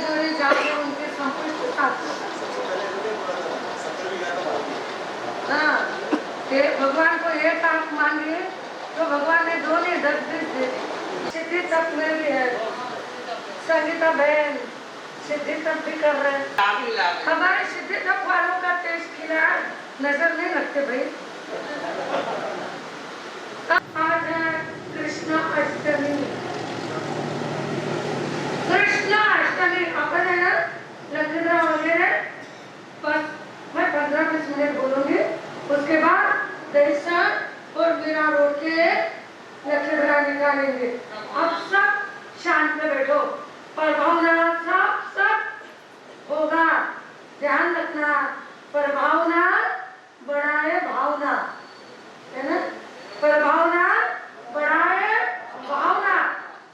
जोड़े जाके उनके संपुष्ट हाँ, भगवान को एक आंख मांगी तो भगवान ने दोनों 10 दे दी। सिद्धि तक में भी है, संगीता बहन सिद्धि तक भी कर रहे हैं। हमारे सिद्धि तक वालों का टेस्ट खिला नजर नहीं रखते भाई। आज है कृष्ण अष्टमी। कृष्ण अष्टमी अपन है ना लखनऊ वगैरह, बस मैं 15-20 मिनट बोलूंगी, उसके बाद दर्शन और मीरा रोड के लक्ष्मणा निकालेंगे। अब सब शांत में बैठो और भावना सब होगा, ध्यान रखना। पर भावना बढ़ाए भावना, है ना, पर भावना बढ़ाए भावना।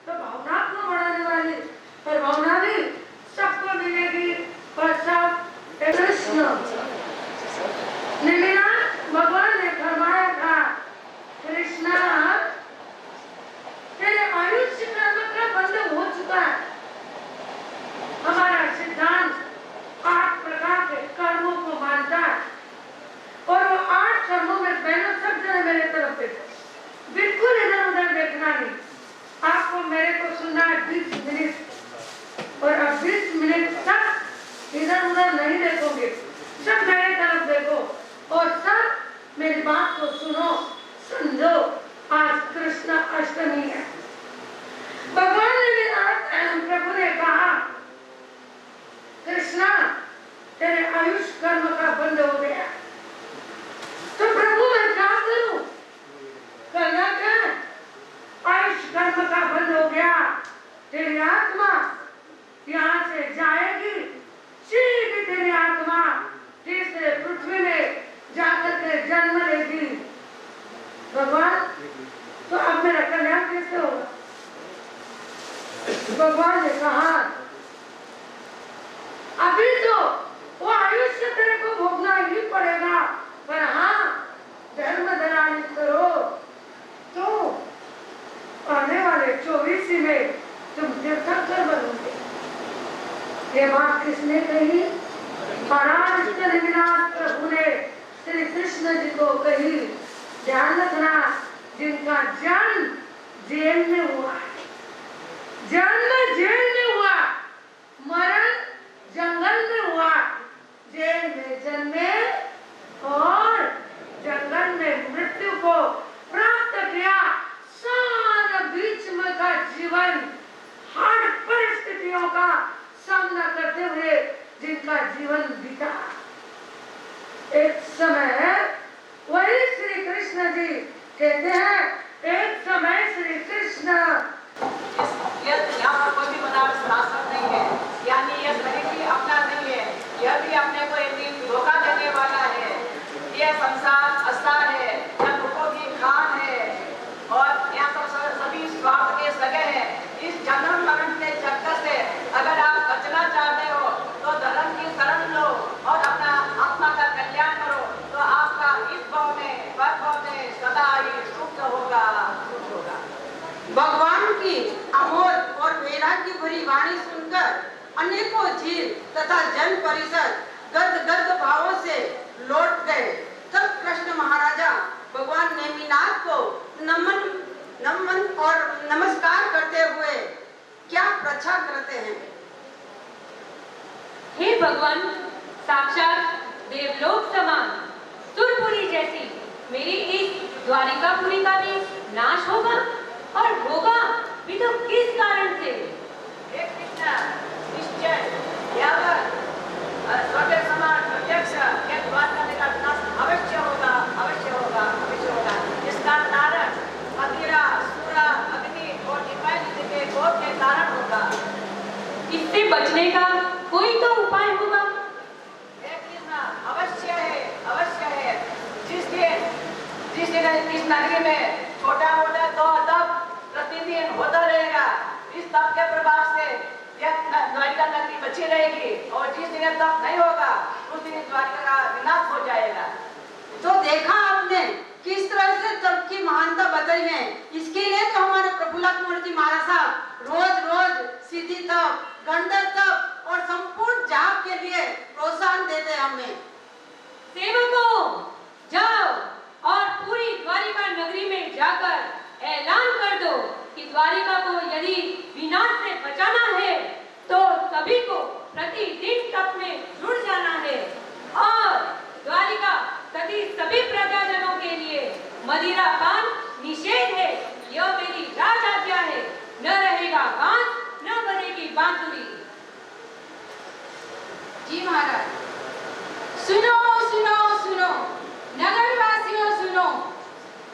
तो भावना को बढ़ाने वाली पर भावना भी सबको मिलेगी। और सब कृष्ण निमिला भगवान ने फरमाया था, कृष्णा तेरे आयुष्य कर्म का बंध हो चुका है। हमारा सिद्धांत 8 प्रकार के कर्मों को मानता है और वो 8 कर्मों में बहनों सब जने मेरे तरफ देखो, बिल्कुल इधर उधर देखना नहीं। आपको मेरे को सुनना है 20 मिनट और अब 20 मिनट तक इधर उधर नहीं देखोगे, सब मेरे तरफ देखो और सब मेरी बात को सुनो समझो। आज कृष्ण अष्टमी है। भगवान ने भी प्रभु ने कहा, कृष्णा तेरे आयुष कर्म का बंद हो गया। तो प्रभु मैं क्या करूं, करना क्या? आयुष कर्म का बंद हो गया, तेरी आत्मा यहाँ से जाएगी, सीधी तेरी आत्मा तीसरे पृथ्वी में जाकर के जन्म लेगी। भगवान तो अब मेरा कल्याण कैसे होगा? भगवान ने कहा अभी तो वो आयुष्य तेरे को भोगना ही पड़ेगा, पर हाँ धर्म धरानी करो तो आने वाले 24 में तुम तीर्थंकर बनोगे। ये बात किसने कही? निमिनाथ प्रभु ने श्री कृष्ण जी को कही। ध्यान रखना, जिनका जन्म जेल में हुआ है, जन्म जेल में हुआ, मरण जंगल में हुआ, जेल में जन्मे और जंगल में मृत्यु को प्राप्त किया। सारा बीच में का जीवन हर परिस्थितियों का सामना करते हुए जिनका जीवन बीता, एक समय वही श्री कृष्ण जी कहते हैं, एक समय श्री कृष्ण यहाँ कोई भी पदार्थ शाश्वत नहीं है, यानी यह शरीर भी अपना नहीं है, यह भी अपने को एक दिन धोखा देने वाला है। यह संसार असार है, यह दुखों की खान है और यहाँ सब सभी स्वार्थ के सगे हैं। इस जन्म मरण के चक्कर से अगर आप बचना चाहते हो तो धर्म की शरण लो और अपना आत्मा का कल्याण करो, तो आपका इस भाव में परभाव में सदा ही सुख होगा, सुख होगा। भगवान की अमोल और वैराग्य भरी वाणी सुनकर अनेकों जीव तथा जन परिषद गद गद भावों से लौट गए। तब कृष्ण महाराजा भगवान नेमिनाथ को नमन और नमस्कार करते हुए क्या प्रच्छा करते हैं? हे भगवान, साक्षात देवलोक समान सुरपुरी जैसी मेरी इस द्वारिकापुरी का भी नाश होगा, और होगा भी तो किस कारण से? एक निश्चय स्वर्ग समान प्रत्यक्ष यह द्वारका का विनाश अवश्य होगा, अवश्य होगा, अवश्य होगा। इसका कारण अधीरा, सूरा, अग्नि और दिव्य के क्रोध के कारण होगा। इससे बचने का कोई तो उपाय होगा। अवश्य है, अवश्य है। जिस दिन इस नगरी में छोटा मोटा तो तप प्रतिदिन होता रहेगा, इस तप के प्रभाव से यह द्वारिका नगरी बची रहेगी, और जिस दिन तप नहीं होगा उस दिन द्वारिका का विनाश हो जाएगा। तो देखा आपने किस तरह से तप की महानता बताई है। इसके लिए तो हमारे प्रफुल्ल कुमार जी महाराज साहब रोज रोज सिद्धि तप, गंडक तप सभी को प्रतिदिन तप में जुड़ जाना है और द्वारिका तथा सभी प्रजाजनों के लिए मदिरा पान निषेध है। यह मेरी राज आज्ञा है। न रहेगा बांस, न बजेगी बांसुरी। जी महाराज। सुनो सुनो सुनो, नगरवासियों सुनो।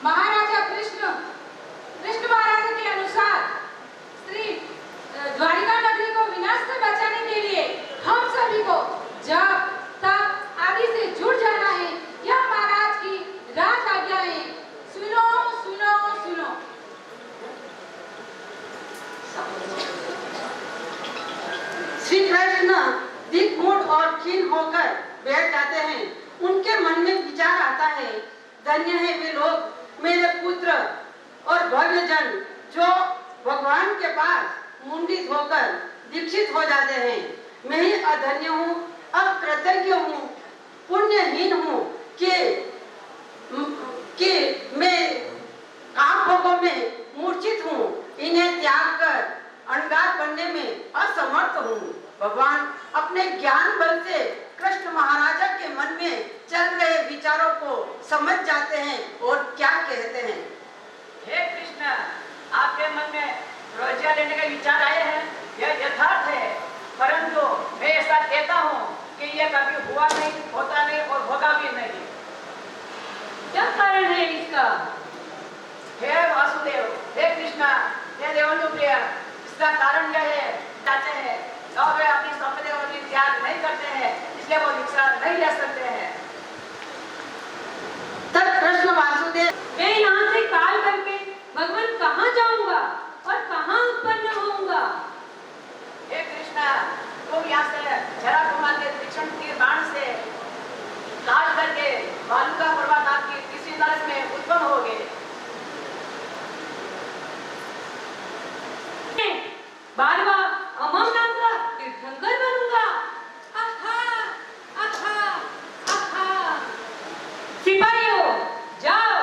महाराजा कृष्ण महाराज के अनुसार श्री द्वारिका नगरी को विनाश से बचाने के लिए हम सभी को जप तप आदि से जुड़ जाना है। यह महाराज की राज आज्ञा है। सुनो सुनो सुनो। श्री कृष्ण दिग्मूढ़ और खीन होकर बैठ जाते हैं। उनके मन में विचार आता है, धन्य है वे लोग, मेरे पुत्र और भव्य जन जो भगवान के पास मुंडित होकर दीक्षित हो जाते हैं। मैं ही अधन्य हूँ, अकृतज्ञ हूँ, पुण्यहीन हूँ कि मैं काम भोगों में मूर्छित हूँ। इन्हें त्याग कर अणगार बनने में असमर्थ हूँ। भगवान अपने ज्ञान बल से कृष्ण महाराजा के मन में चल रहे विचारों को समझ जाते हैं और क्या कहते हैं। हे कृष्ण, आपके मन में रोजिया लेने का विचार आए हैं, यह यथार्थ है, परंतु मैं ऐसा कहता हूँ कि यह कभी हुआ नहीं, होता नहीं और होगा भी नहीं। क्या कारण है इसका? हे वासुदेव, हे कृष्णा, हे देवानुप्रिय, इसका कारण यह है, चाहते हैं और वे अपनी संपत्ति को भी त्याग नहीं करते हैं, इसलिए वो दीक्षा नहीं ले सकते हैं। तब कृष्ण वासुदेव, मैं यहाँ से काल करके भगवान कहाँ जाऊंगा और कहाँ उत्पन्न होऊंगा? हे कृष्णा, तुम यहाँ से जरा कुमार के तीक्ष्ण तीर बाण से काल करके बालुका पर्वत आपकी किसी तरह में उत्पन्न होगे। बारवा अमम नाम का तीर्थंकर बनूंगा। आहा, आहा, आहा। सिपाहियों, जाओ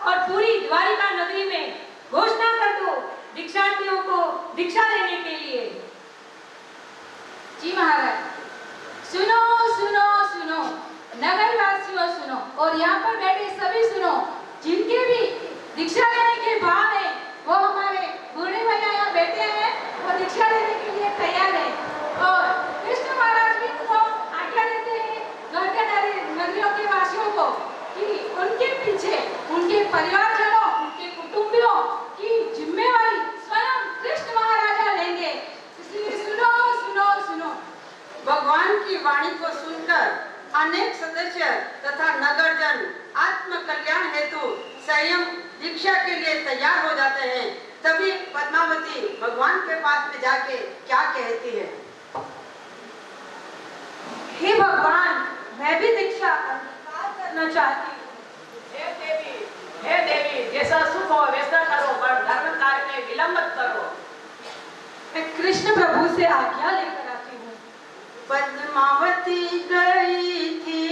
और पूरी द्वारिका नगरी में घोषणा कर दो दीक्षार्थियों को दीक्षा लेने के लिए। जी महाराज। सुनो सुनो सुनो, नगरवासियों सुनो और यहाँ पर बैठे सभी सुनो। जिनके भी दीक्षा लेने के भाव है, वो हमारे बूढ़े भैया यहाँ बैठे हैं, वो दीक्षा लेने के लिए तैयार है। और कृष्ण महाराज भी उनको आज्ञा देते हैं द्वारिका नगरियों के वासियों को कि उनके पीछे उनके परिवारजनों, उनके कुटुंबियों की जिम्मेवारी स्वयं कृष्ण महाराजा लेंगे। इसलिए सुनो सुनो सुनो। भगवान की वाणी को सुनकर अनेक सदस्य तथा नगरजन आत्म कल्याण हेतु स्वयं दीक्षा के लिए तैयार हो जाते हैं। तभी पद्मावती भगवान के पास में जाके क्या कहती है। हे भगवान, मैं भी दीक्षा अंगीकार करना चाहती हूँ। हे देवी, जैसा सुख हो वैसा करो, पर धर्म कार्य में विलंब मत करो। मैं कृष्ण प्रभु से आज्ञा लेकर आती हूँ। पद्मावती गई थी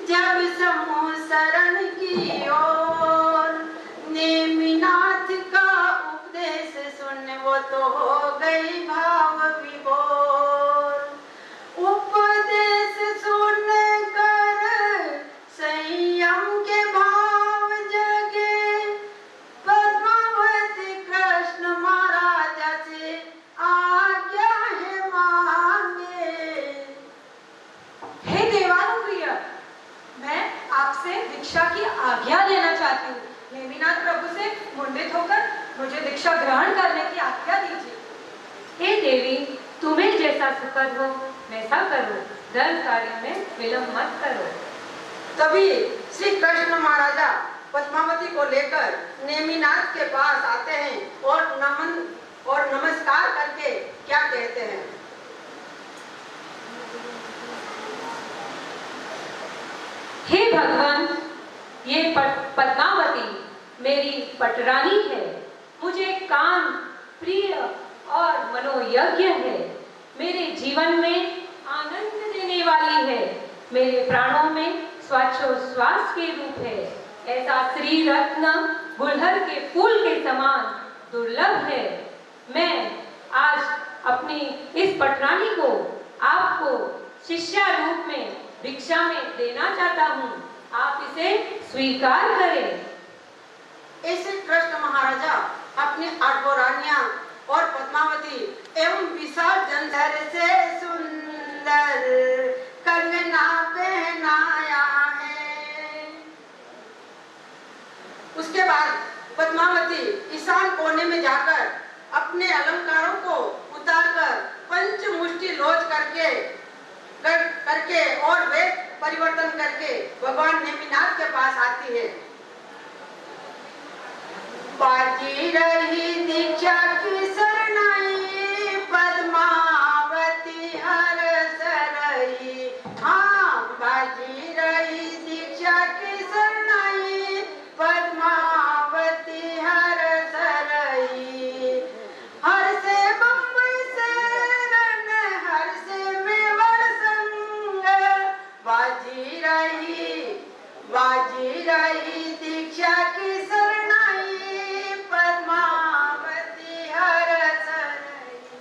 जब समूह शरण की ओर, नेमिनाथ का उपदेश सुन वो तो हो गई भाव विभोर। उपदेश सुन कर संयम के भाव जगे, पद्मावती कृष्ण महाराजा से आज्ञा है मांगे। हे देवानुप्रिय, मैं आपसे दीक्षा की आज्ञा लेना चाहती हूँ। नेमिनाथ प्रभु से मुंडित होकर मुझे दीक्षा ग्रहण करने की आज्ञा दीजिए। हे देवी, तुम्हें जैसा सुखद हो वैसा करो, धर्म कार्य में विलंब मत करो। तभी श्री कृष्ण महाराजा पद्मावती को लेकर नेमिनाथ के पास आते हैं और नमस्कार करके क्या कहते हैं। हे भगवान, ये पद्मावती मेरी पटरानी है, मुझे काम प्रिय और मनोयज्ञ है, मेरे जीवन में आनंद देने वाली है, मेरे प्राणों में श्वासोश्वास के रूप है। ऐसा श्री रत्न गुलहर के फूल के समान दुर्लभ है। मैं आज अपनी इस पटरानी को आपको शिष्या रूप में भिक्षा में देना चाहता हूँ। आप इसे स्वीकार करें। ऐसे कृष्ण महाराजा अपनी 8 रानियां और पद्मावती एवं विशाल जनधर से सुंदर कंगना पहनाया है। उसके बाद पद्मावती ईशान कोने में जाकर अपने अलंकारों को उतारकर पंचमुष्टि लोच करके और वेश परिवर्तन करके भगवान नेमिनाथ के पास आती है। बाजी रही दीक्षा की शरणाई पद्मावती हरस रही। हाँ, बाजी रही दीक्षा की शरणाई पद्मावती हरस रही। हर से बम्बई से रन हर से मेवाड़ संग बाजी रही दीक्षा की शरणाई पद्मावती हरस रही।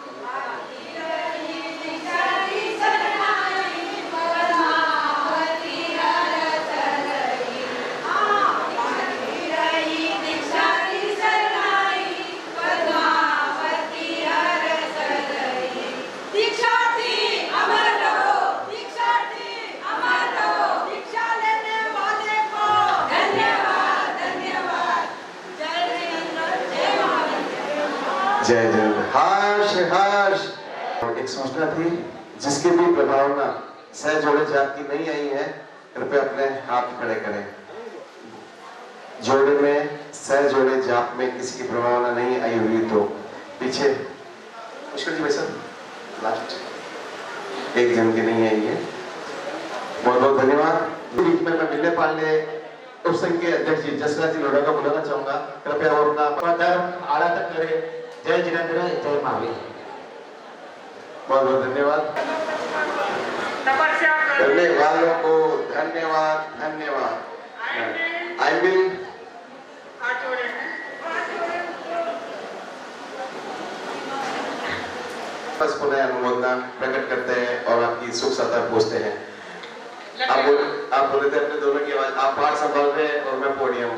बाजी रही दीक्षा की शरणाई पद्मावती हरस रही। बाजी रही दीक्षा की शरणाई पद्मावती हरस रही। दीक्षार्थी अमर रहो, दीक्षार्थी अमर रहो, दीक्षा लेने वाले को धन्यवाद धन्यवाद। जय जगन्नाथ, जय महाराज। जय जय हर्ष हर्ष। एक सूचना थी, जिसकी भी प्रभावना सह जोड़े जाप की नहीं आई है, कृपया अपने हाथ खड़े करें। जोड़े में सह जोड़े जाप में किसी की प्रभावना नहीं आई हुई तो पीछे मुश्किल जी भाई साहब लास्ट एक जन की नहीं आई है। बहुत बहुत धन्यवाद। बीच में मैं मिलने पालने उपसंघ के अध्यक्ष जी जसराज जी लोढ़ा को बुलाना चाहूंगा। कृपया वो अपना धर्म आड़ा तक करे। जय जिनेंद्र, जय महावीर। बहुत बहुत धन्यवाद। तपस्या करने वालों को धन्यवाद धन्यवाद। आई विल बस पुनः अनुमोदना प्रकट करते हैं और आपकी सुख सत्ता पूछते हैं। आप बोले थे अपने दोनों की आवाज, आप पाठ संभाल रहे हैं और मैं पोडियम।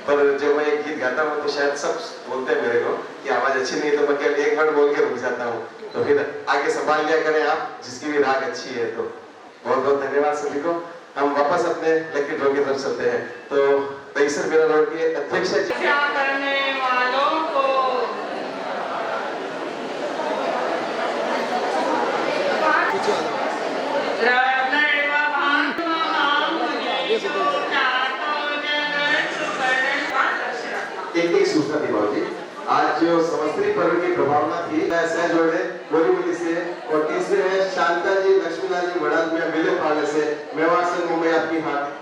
पर जब मैं एक गीत गाता हूँ तो शायद सब बोलते हैं मेरे को कि आवाज अच्छी नहीं है, तो मैं केवल एक वर्ड बोल के रुक जाता हूँ। तो फिर आगे संभाल लिया करें आप, जिसकी भी राग अच्छी है। तो बहुत बहुत धन्यवाद सभी को। हम वापस अपने लकी ड्रॉ की तरफ चलते हैं। तो पैसर मेरा रोड के अध्यक्ष करने वालों को एक सूचना थी बाबूजी। आज जो संवत्सरी पर्व की प्रभावना थी सह जोड़े बोरीवली से, और तीसरे है शांता जी लक्ष्मीलाल जी वड़ाल में मिले पाले से। मेवाड़ से मुंबई आपकी हार्दिक